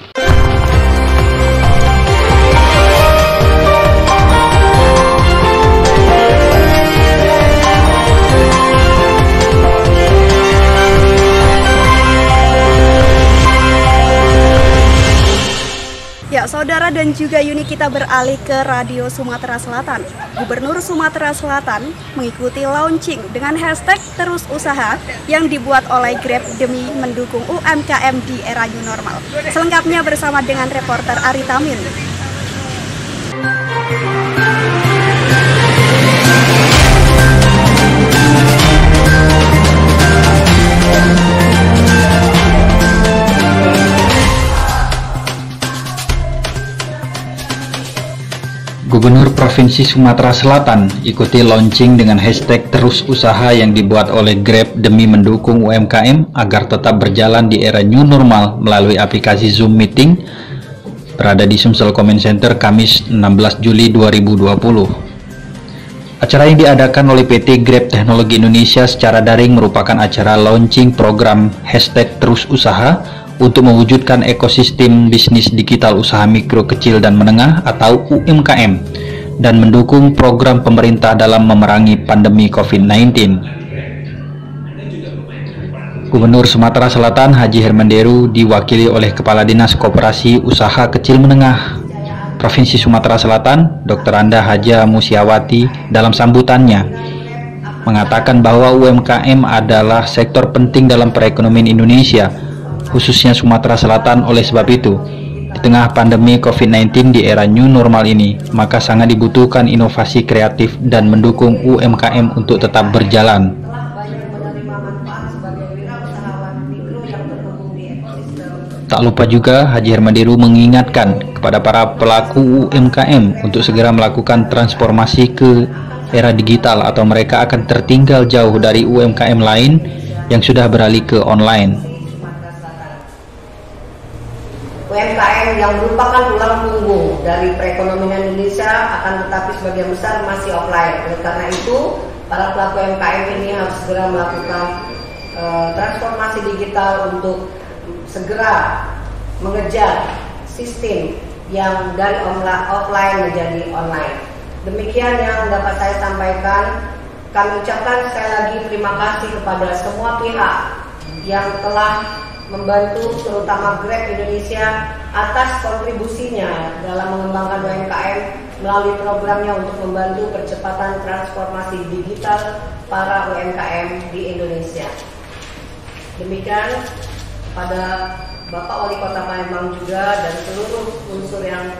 Ya, saudara dan juga Yuni, kita beralih ke Radio Sumatera Selatan. Gubernur Sumatera Selatan mengikuti launching dengan hashtag Terus Usaha yang dibuat oleh Grab demi mendukung UMKM di era new normal. Selengkapnya bersama dengan reporter Ari Tamin. Gubernur Provinsi Sumatera Selatan ikuti launching dengan hashtag Terus Usaha yang dibuat oleh Grab demi mendukung UMKM agar tetap berjalan di era new normal melalui aplikasi Zoom Meeting berada di Sumsel Comment Center Kamis 16 Juli 2020. Acara yang diadakan oleh PT Grab Teknologi Indonesia secara daring merupakan acara launching program hashtag Terus Usaha untuk mewujudkan ekosistem bisnis digital usaha mikro, kecil, dan menengah atau UMKM dan mendukung program pemerintah dalam memerangi pandemi COVID-19. Gubernur Sumatera Selatan Haji Hermanderu diwakili oleh Kepala Dinas Koperasi Usaha Kecil Menengah Provinsi Sumatera Selatan, Dr. Anda Haja Musiawati, dalam sambutannya mengatakan bahwa UMKM adalah sektor penting dalam perekonomian Indonesia, khususnya Sumatera Selatan. Oleh sebab itu, di tengah pandemi COVID-19 di era new normal ini, maka sangat dibutuhkan inovasi kreatif dan mendukung UMKM untuk tetap berjalan. Tak lupa juga Haji Hermanderu mengingatkan kepada para pelaku UMKM untuk segera melakukan transformasi ke era digital atau mereka akan tertinggal jauh dari UMKM lain yang sudah beralih ke online. UMKM yang merupakan tulang punggung dari perekonomian Indonesia akan tetapi sebagian besar masih offline. Oleh karena itu, para pelaku UMKM ini harus segera melakukan transformasi digital untuk segera mengejar sistem yang dari offline menjadi online. Demikian yang dapat saya sampaikan. Kami ucapkan sekali lagi terima kasih kepada semua pihak yang telah membantu, terutama Grab Indonesia atas kontribusinya dalam mengembangkan UMKM melalui programnya untuk membantu percepatan transformasi digital para UMKM di Indonesia. Demikian pada Bapak Wali Kota Palembang juga dan seluruh unsur yang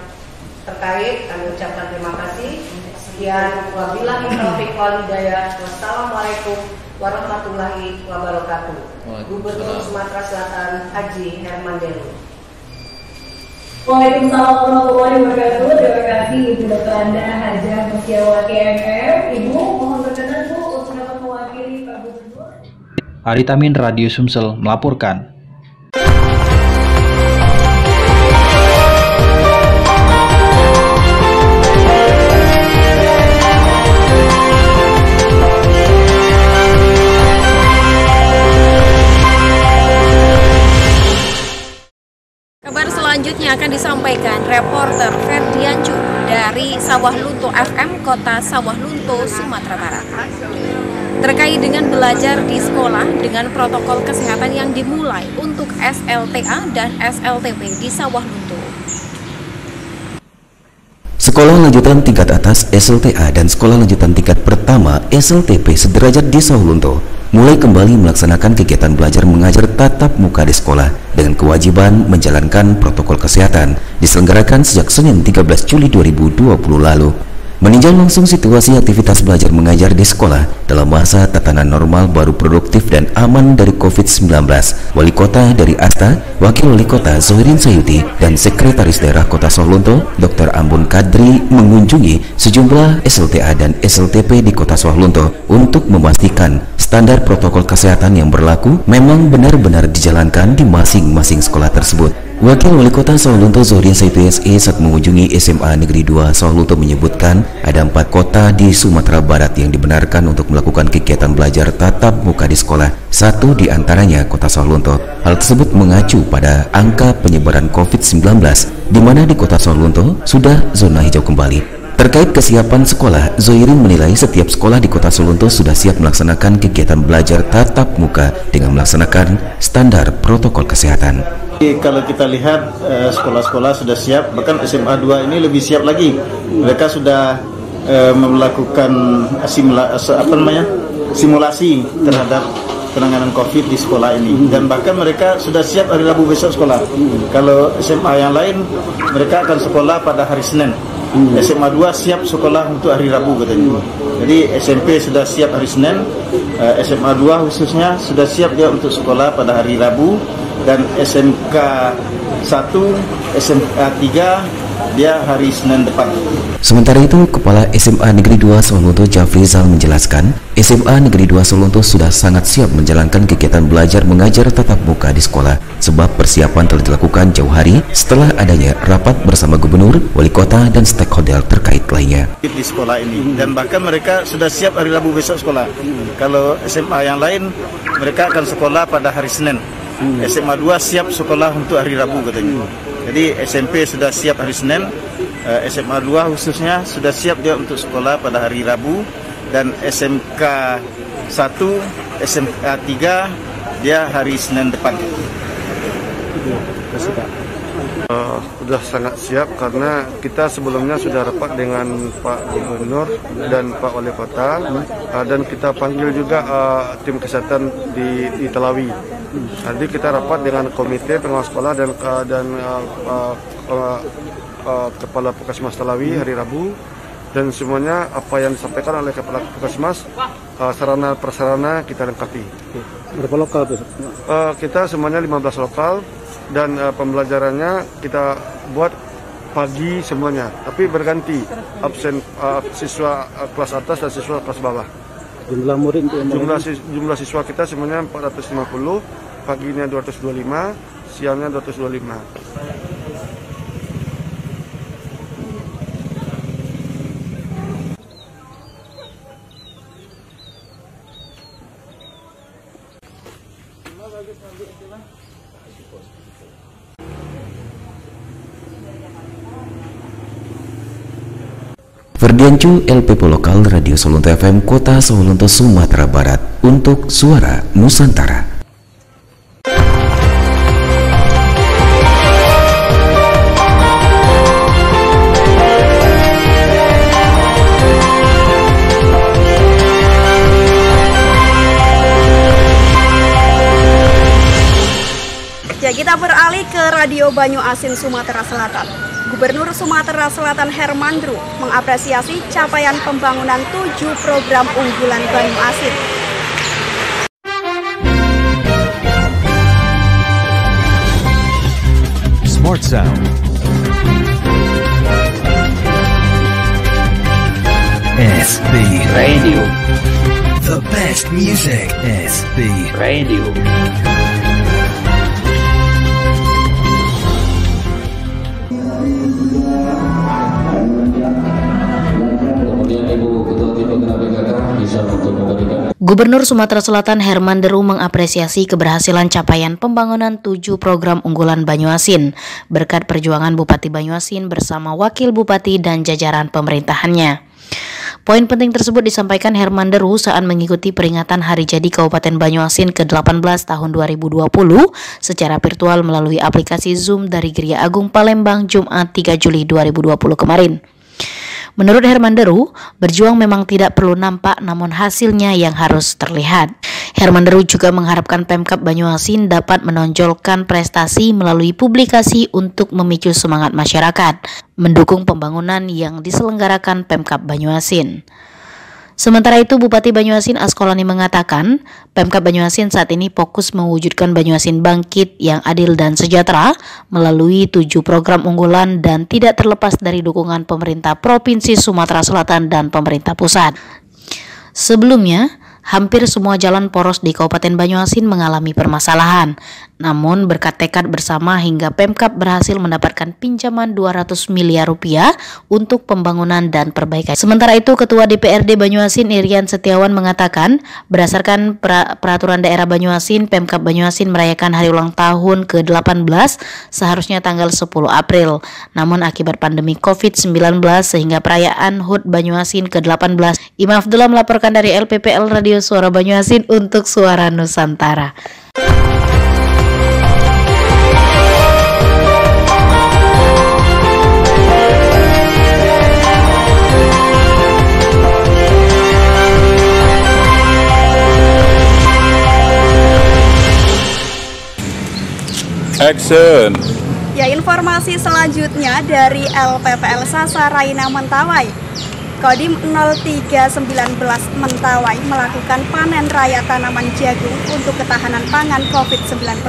terkait kami ucapkan terima kasih. Sekian, wabillahi taufiq wal hidayah. Wassalamualaikum warahmatullahi wabarakatuh. Gubernur Sumatera Selatan Haji Hermanderu. Waalaikumsalam warahmatullahi wabarakatuh. Terima kasih Ibu Dr. Anda Haja Musiawati MM. Ibu mohon berkenan Bu untuk dapat mewakili Pak Gubernur. Aritamin Radio Sumsel melaporkan. Selanjutnya akan disampaikan reporter Ferdiancu dari Sawah Lunto FM, Kota Sawah Lunto, Sumatera Barat. Terkait dengan belajar di sekolah dengan protokol kesehatan yang dimulai untuk SLTA dan SLTP di Sawah Lunto. Sekolah lanjutan tingkat atas SLTA dan sekolah lanjutan tingkat pertama SLTP sederajat di Sawah Lunto mulai kembali melaksanakan kegiatan belajar mengajar tatap muka di sekolah dengan kewajiban menjalankan protokol kesehatan diselenggarakan sejak Senin 13 Juli 2020 lalu. Meninjau langsung situasi aktivitas belajar mengajar di sekolah dalam masa tatanan normal baru produktif dan aman dari COVID-19, Wali Kota dari Asta, Wakil Wali Kota Zohrin Sayuti, dan Sekretaris Daerah Kota Sawah Lunto, Dr. Ambon Kadri mengunjungi sejumlah SLTA dan SLTP di Kota Sawah Lunto untuk memastikan standar protokol kesehatan yang berlaku memang benar-benar dijalankan di masing-masing sekolah tersebut. Wakil Wali Kota Sawah Lunto Zohrin Sayuti SE saat mengunjungi SMA Negeri 2 Sawah Lunto menyebutkan ada 4 kota di Sumatera Barat yang dibenarkan untuk melakukan kegiatan belajar tatap muka di sekolah. 1 di antaranya Kota Sawah Lunto. Hal tersebut mengacu pada angka penyebaran COVID-19 di mana di Kota Sawah Lunto sudah zona hijau kembali. Terkait kesiapan sekolah, Zohrin menilai setiap sekolah di Kota Sawah Lunto sudah siap melaksanakan kegiatan belajar tatap muka dengan melaksanakan standar protokol kesehatan. Kalau kita lihat sekolah-sekolah sudah siap, bahkan SMA 2 ini lebih siap lagi. Mereka sudah melakukan simulasi terhadap penanganan COVID di sekolah ini, dan bahkan mereka sudah siap hari Rabu besok sekolah. Kalau SMA yang lain mereka akan sekolah pada hari Senin. SMA 2 siap sekolah untuk hari Rabu katanya. Jadi SMP sudah siap hari Senin, SMA 2 khususnya sudah siap dia untuk sekolah pada hari Rabu, dan SMK 1, SMK 3 dia hari Senin depan. Sementara itu, Kepala SMA Negeri 2 Solounto Jafrizal menjelaskan, SMA Negeri 2 Solounto sudah sangat siap menjalankan kegiatan belajar mengajar tatap muka di sekolah, sebab persiapan telah dilakukan jauh hari setelah adanya rapat bersama gubernur, wali kota, dan stakeholder terkait lainnya. Di sekolah ini, dan bahkan mereka sudah siap hari Rabu besok sekolah. Kalau SMA yang lain, mereka akan sekolah pada hari Senin. SMA 2 siap sekolah untuk hari Rabu katanya. Jadi SMP sudah siap hari Senin, SMA 2 khususnya sudah siap dia untuk sekolah pada hari Rabu, dan SMK 1, SMK 3 dia hari Senin depan. Sudah sangat siap karena kita sebelumnya sudah rapat dengan Pak Gubernur dan Pak Wali Kota, dan kita panggil juga tim kesehatan di Telawi. Nanti kita rapat dengan komite pengawas sekolah dan Kepala Puskesmas Telawi hari Rabu, dan semuanya apa yang disampaikan oleh Kepala Puskesmas, sarana prasarana kita lengkapi. Berapa lokal tuh? Kita semuanya 15 lokal, dan pembelajarannya kita buat pagi semuanya, tapi berganti absen siswa kelas atas dan siswa kelas bawah. Jumlah murid jumlah siswa kita semuanya 450, paginya 225, siangnya 225. Ferdiancu, LPP Lokal Radio Solounto FM Kota Solounto, Sumatera Barat, untuk Suara Nusantara. Ya, kita beralih ke Radio Banyuasin, Sumatera Selatan. Gubernur Sumatera Selatan Hermandru mengapresiasi capaian pembangunan 7 program unggulan Banyuasin. Smart Sound SB Radio, the best music. SB Radio. Gubernur Sumatera Selatan Hermandru mengapresiasi keberhasilan capaian pembangunan 7 program unggulan Banyuasin berkat perjuangan Bupati Banyuasin bersama Wakil Bupati dan jajaran pemerintahannya. Poin penting tersebut disampaikan Hermandru saat mengikuti peringatan Hari Jadi Kabupaten Banyuasin ke-18 tahun 2020 secara virtual melalui aplikasi Zoom dari Geria Agung Palembang Jumat 3 Juli 2020 kemarin. Menurut Hermandru, berjuang memang tidak perlu nampak, namun hasilnya yang harus terlihat. Hermandru juga mengharapkan Pemkab Banyuasin dapat menonjolkan prestasi melalui publikasi untuk memicu semangat masyarakat, mendukung pembangunan yang diselenggarakan Pemkab Banyuasin. Sementara itu, Bupati Banyuasin Askolani mengatakan, Pemkab Banyuasin saat ini fokus mewujudkan Banyuasin bangkit yang adil dan sejahtera melalui 7 program unggulan dan tidak terlepas dari dukungan pemerintah Provinsi Sumatera Selatan dan pemerintah pusat. Sebelumnya, hampir semua jalan poros di Kabupaten Banyuasin mengalami permasalahan. Namun berkat tekad bersama hingga Pemkab berhasil mendapatkan pinjaman 200 miliar rupiah untuk pembangunan dan perbaikan. Sementara itu, Ketua DPRD Banyuasin Irian Setiawan mengatakan, berdasarkan peraturan daerah Banyuasin, Pemkab Banyuasin merayakan hari ulang tahun ke-18 seharusnya tanggal 10 April. Namun akibat pandemi COVID-19 sehingga perayaan HUT Banyuasin ke-18. Ima Abdullah melaporkan dari LPPL Radio Suara Banyuasin untuk Suara Nusantara. Action. Ya, informasi selanjutnya dari LPPL Sasaraina Mentawai. Kodim 0319 Mentawai melakukan panen raya tanaman jagung untuk ketahanan pangan COVID-19.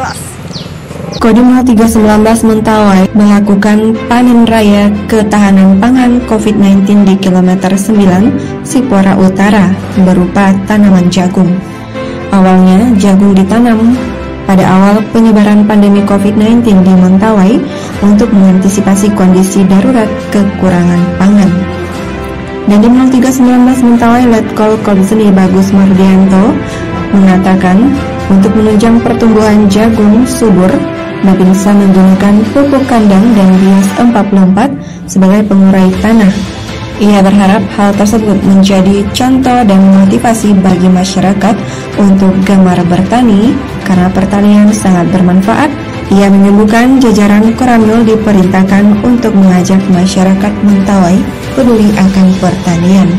Kodim 0319 Mentawai melakukan panen raya ketahanan pangan COVID-19 di kilometer 9 Sipora Utara berupa tanaman jagung. Awalnya jagung ditanam pada awal penyebaran pandemi COVID-19 di Mentawai untuk mengantisipasi kondisi darurat kekurangan pangan. Dan di 0319 Mentawai Letkol Komseni Bagus Mardianto mengatakan untuk menunjang pertumbuhan jagung subur, Babinsa menggunakan pupuk kandang dan bias 44 sebagai pengurai tanah. Ia berharap hal tersebut menjadi contoh dan motivasi bagi masyarakat untuk gemar bertani karena pertanian sangat bermanfaat. Ia menyebutkan jajaran Koramil diperintahkan untuk mengajak masyarakat Mentawai peduli akan pertanian.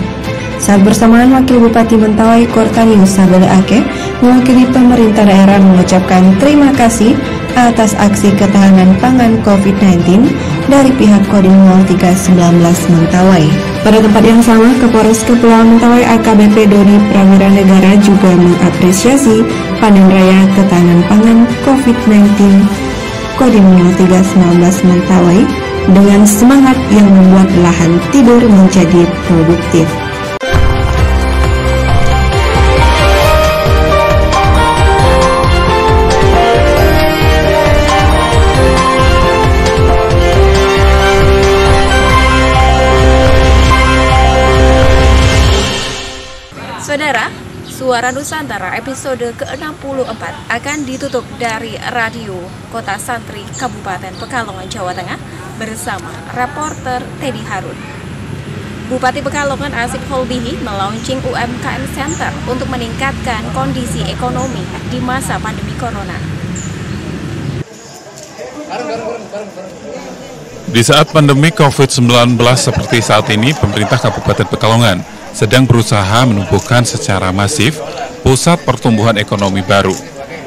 Saat bersamaan Wakil Bupati Mentawai Kortanius Sabele Ake mewakili pemerintah daerah mengucapkan terima kasih atas aksi ketahanan pangan COVID-19 dari pihak Kodim 0319 Mentawai. Pada tempat yang sama, Kapolres Kepulauan Mentawai AKBP Doni Prawira Negara juga mengapresiasi panen raya ketahanan pangan COVID-19 Kodim 0319 Mentawai dengan semangat yang membuat lahan tidur menjadi produktif. Saudara, Suara Nusantara episode ke-64 akan ditutup dari Radio Kota Santri Kabupaten Pekalongan, Jawa Tengah bersama reporter Teddy Harun. Bupati Pekalongan Asif Holbihi melaunching UMKM Center untuk meningkatkan kondisi ekonomi di masa pandemi Corona. Di saat pandemi COVID-19 seperti saat ini, pemerintah Kabupaten Pekalongan sedang berusaha menumbuhkan secara masif pusat pertumbuhan ekonomi baru.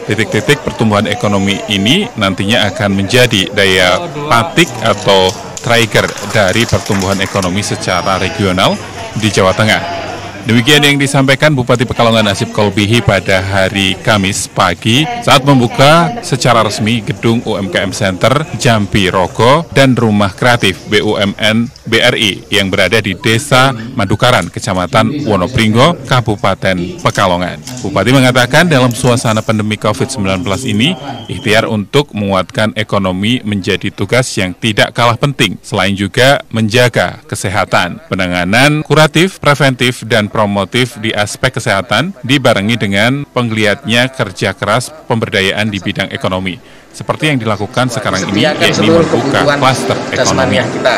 Titik-titik pertumbuhan ekonomi ini nantinya akan menjadi daya patik atau trigger dari pertumbuhan ekonomi secara regional di Jawa Tengah. Demikian yang disampaikan Bupati Pekalongan Asif Holbihi pada hari Kamis pagi saat membuka secara resmi gedung UMKM Center Jambi Rogo dan Rumah Kreatif BUMN BRI yang berada di Desa Madukaran, Kecamatan Wonopringgo, Kabupaten Pekalongan. Bupati mengatakan dalam suasana pandemi COVID-19 ini, ikhtiar untuk menguatkan ekonomi menjadi tugas yang tidak kalah penting, selain juga menjaga kesehatan. Penanganan kuratif, preventif, dan promotif di aspek kesehatan dibarengi dengan penggeliatnya kerja keras pemberdayaan di bidang ekonomi. Seperti yang dilakukan sekarang ini, yakni membuka klaster ekonomi kita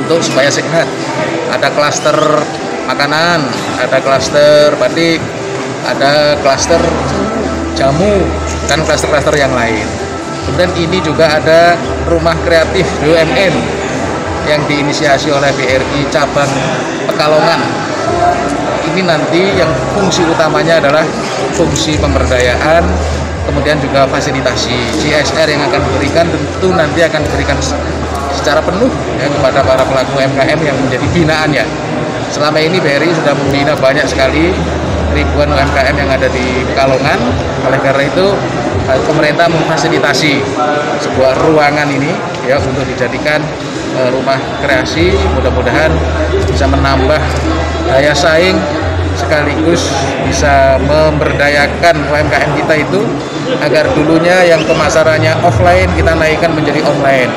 untuk supaya sehat. Ada klaster makanan, ada klaster batik, ada klaster jamu, dan klaster-klaster yang lain. Kemudian ini juga ada rumah kreatif BUMN yang diinisiasi oleh BRI cabang Pekalongan. Ini nanti yang fungsi utamanya adalah fungsi pemberdayaan, kemudian juga fasilitasi. CSR yang akan diberikan tentu nanti akan diberikan secara penuh ya, kepada para pelaku UMKM yang menjadi binaannya. Selama ini BRI sudah membina banyak sekali ribuan UMKM yang ada di Pekalongan. Oleh karena itu pemerintah memfasilitasi sebuah ruangan ini ya untuk dijadikan rumah kreasi. Mudah-mudahan bisa menambah daya saing sekaligus bisa memberdayakan UMKM kita itu agar dulunya yang pemasarannya offline kita naikkan menjadi online.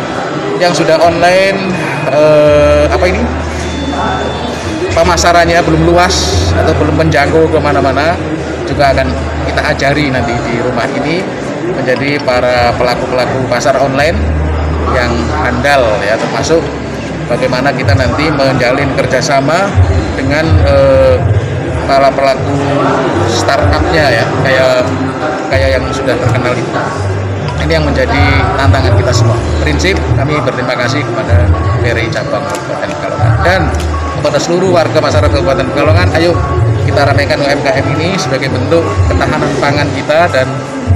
Yang sudah online pemasarannya belum luas atau belum menjangkau kemana-mana juga akan kita ajari nanti di rumah ini menjadi para pelaku-pelaku pasar online yang handal ya, termasuk bagaimana kita nanti menjalin kerjasama dengan para pelaku startupnya ya, kayak yang sudah terkenal itu. Ini yang menjadi tantangan kita semua. Prinsip kami berterima kasih kepada BRI cabang Kabupaten Pekalongan dan kepada seluruh warga masyarakat Kabupaten Pekalongan. Ayo kita ramaikan UMKM ini sebagai bentuk ketahanan pangan kita dan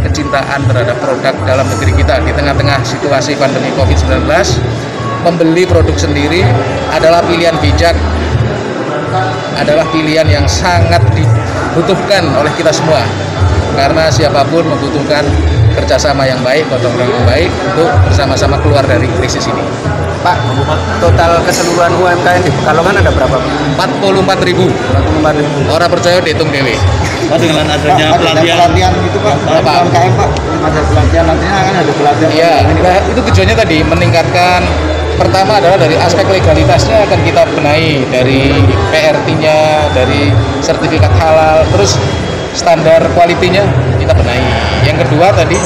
kecintaan terhadap produk dalam negeri kita di tengah-tengah situasi pandemi COVID-19. Membeli produk sendiri adalah pilihan bijak, adalah pilihan yang sangat dibutuhkan oleh kita semua, karena siapapun membutuhkan kerjasama yang baik, gotong royong yang baik untuk bersama-sama keluar dari krisis ini. Pak, total keseluruhan UMKM di Pekalongan ada berapa? 44.000. Orang percaya dihitung dewe. Pak, dengan adanya pelatihan gitu Pak, UMKM Pak, ada pelatihan nantinya kan ada pelatihan. Iya, nah, itu tujuannya tadi meningkatkan. Pertama adalah dari aspek legalitasnya akan kita benahi, dari PRT-nya, dari sertifikat halal, terus standar kualitinya kita benahi. Yang kedua tadi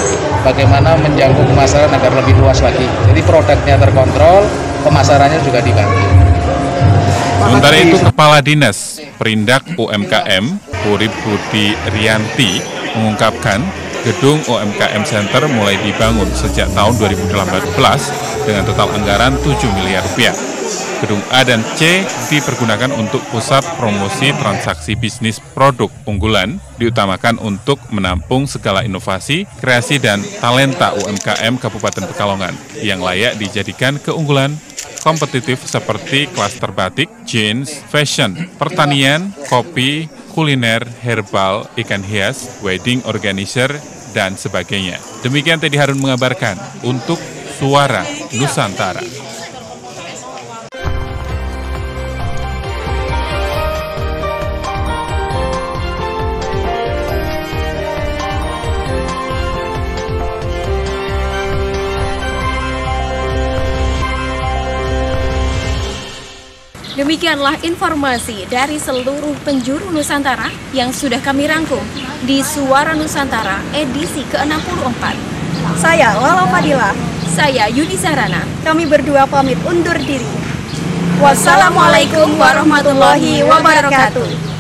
bagaimana menjangkau pemasaran agar lebih luas lagi. Jadi produknya terkontrol, pemasarannya juga dibantu. Sementara itu Kepala Dinas Perindak UMKM Puri Budi Rianti mengungkapkan gedung UMKM Center mulai dibangun sejak tahun 2018 dengan total anggaran 7 miliar rupiah. Gedung A dan C dipergunakan untuk pusat promosi transaksi bisnis produk unggulan, diutamakan untuk menampung segala inovasi, kreasi, dan talenta UMKM Kabupaten Pekalongan yang layak dijadikan keunggulan kompetitif seperti klaster batik, jeans, fashion, pertanian, kopi, kuliner, herbal, ikan hias, wedding organizer, dan sebagainya. Demikian Teddy Harun mengabarkan untuk Suara Nusantara. Demikianlah informasi dari seluruh penjuru Nusantara yang sudah kami rangkum di Suara Nusantara edisi ke-64. Saya Lala Fadila. Saya Yuni Sarana. Kami berdua pamit undur diri. Wassalamualaikum warahmatullahi wabarakatuh.